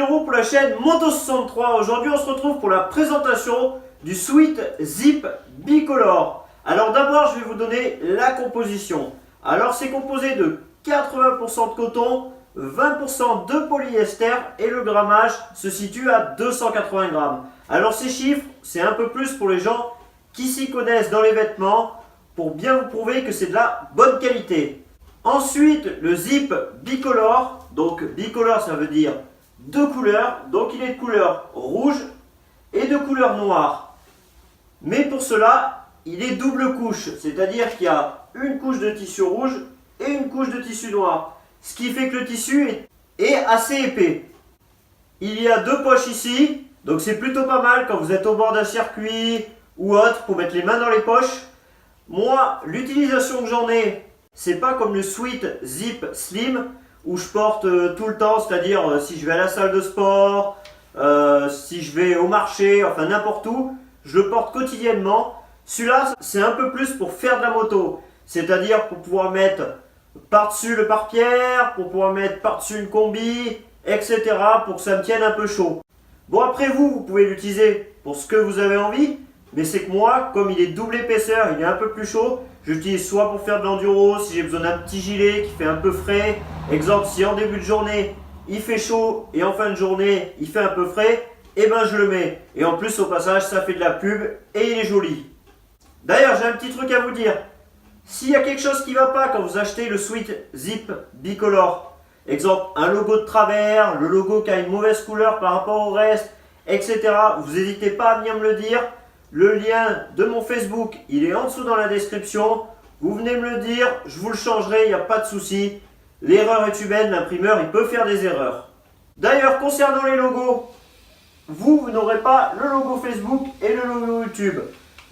Leroux pour la chaîne Moto63. Aujourd'hui on se retrouve pour la présentation du Sweat Zip Bicolor. Alors d'abord je vais vous donner la composition. Alors c'est composé de 80% de coton, 20% de polyester et le grammage se situe à 280 grammes. Alors ces chiffres c'est un peu plus pour les gens qui s'y connaissent dans les vêtements pour bien vous prouver que c'est de la bonne qualité. Ensuite le zip bicolore, donc bicolore ça veut dire deux couleurs, donc il est de couleur rouge et de couleur noire. Mais pour cela, il est double couche, c'est-à-dire qu'il y a une couche de tissu rouge et une couche de tissu noir. Ce qui fait que le tissu est assez épais. Il y a deux poches ici, donc c'est plutôt pas mal quand vous êtes au bord d'un circuit ou autre pour mettre les mains dans les poches. Moi, l'utilisation que j'en ai, c'est pas comme le Sweat Zip Slim où je porte tout le temps, c'est-à-dire si je vais à la salle de sport, si je vais au marché, enfin n'importe où, je le porte quotidiennement. Celui-là, c'est un peu plus pour faire de la moto, c'est-à-dire pour pouvoir mettre par-dessus le pare-pierre, pour pouvoir mettre par-dessus une combi, etc. pour que ça me tienne un peu chaud. Bon, après vous pouvez l'utiliser pour ce que vous avez envie, mais c'est que moi, comme il est double épaisseur, il est un peu plus chaud, j'utilise soit pour faire de l'enduro, si j'ai besoin d'un petit gilet qui fait un peu frais. Exemple, si en début de journée, il fait chaud et en fin de journée, il fait un peu frais, et ben je le mets. Et en plus, au passage, ça fait de la pub et il est joli. D'ailleurs, j'ai un petit truc à vous dire. S'il y a quelque chose qui ne va pas quand vous achetez le Sweat Zip Bicolor, exemple, un logo de travers, le logo qui a une mauvaise couleur par rapport au reste, etc., vous n'hésitez pas à venir me le dire. Le lien de mon Facebook, il est en dessous dans la description. Vous venez me le dire, je vous le changerai, il n'y a pas de souci. L'erreur est humaine, l'imprimeur, il peut faire des erreurs. D'ailleurs, concernant les logos, vous n'aurez pas le logo Facebook et le logo YouTube.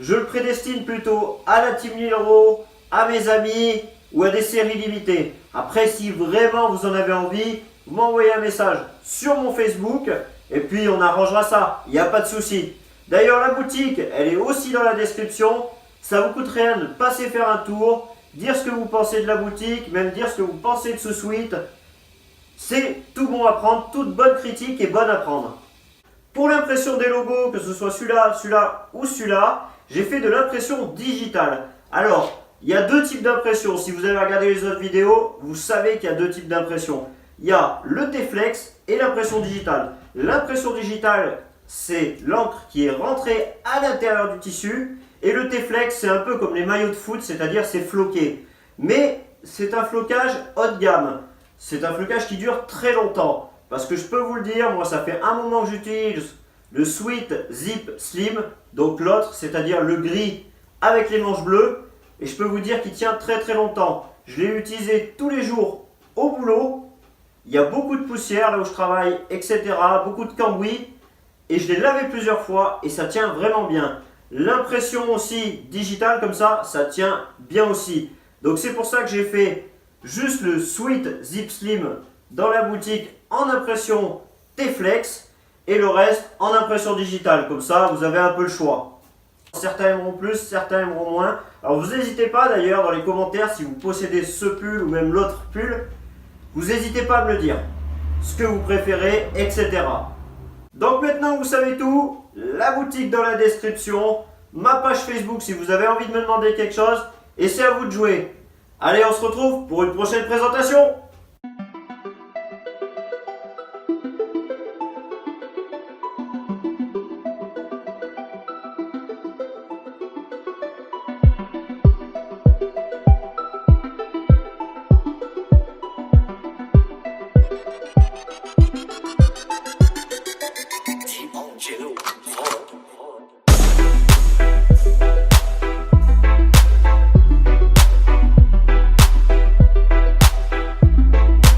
Je le prédestine plutôt à la Team Leroux, à mes amis ou à des séries limitées. Après, si vraiment vous en avez envie, vous m'envoyez un message sur mon Facebook et puis on arrangera ça, il n'y a pas de souci. D'ailleurs, la boutique, elle est aussi dans la description. Ça vous coûte rien de passer faire un tour, dire ce que vous pensez de la boutique, même dire ce que vous pensez de ce sweat. C'est tout bon à prendre, toute bonne critique est bonne à prendre. Pour l'impression des logos, que ce soit celui-là, celui-là ou celui-là, j'ai fait de l'impression digitale. Alors, il y a deux types d'impression. Si vous avez regardé les autres vidéos, vous savez qu'il y a deux types d'impression. Il y a le T-Flex et l'impression digitale. L'impression digitale, c'est l'encre qui est rentrée à l'intérieur du tissu. Et le T-Flex, c'est un peu comme les maillots de foot, c'est-à-dire c'est floqué. Mais c'est un flocage haut de gamme. C'est un flocage qui dure très longtemps. Parce que je peux vous le dire, moi ça fait un moment que j'utilise le Sweat Zip Slim. Donc l'autre, c'est-à-dire le gris avec les manches bleues. Et je peux vous dire qu'il tient très très longtemps. Je l'ai utilisé tous les jours au boulot. Il y a beaucoup de poussière là où je travaille, etc. Beaucoup de cambouis. Et je l'ai lavé plusieurs fois et ça tient vraiment bien. L'impression aussi digitale comme ça tient bien aussi. Donc c'est pour ça que j'ai fait juste le Sweat Zip Slim dans la boutique en impression T-Flex et le reste en impression digitale. Comme ça, vous avez un peu le choix. Certains aimeront plus, certains aimeront moins. Alors vous n'hésitez pas d'ailleurs dans les commentaires si vous possédez ce pull ou même l'autre pull. Vous n'hésitez pas à me le dire. Ce que vous préférez, etc. Donc maintenant vous savez tout, la boutique dans la description, ma page Facebook si vous avez envie de me demander quelque chose, et c'est à vous de jouer. Allez, on se retrouve pour une prochaine présentation. Team on Jello.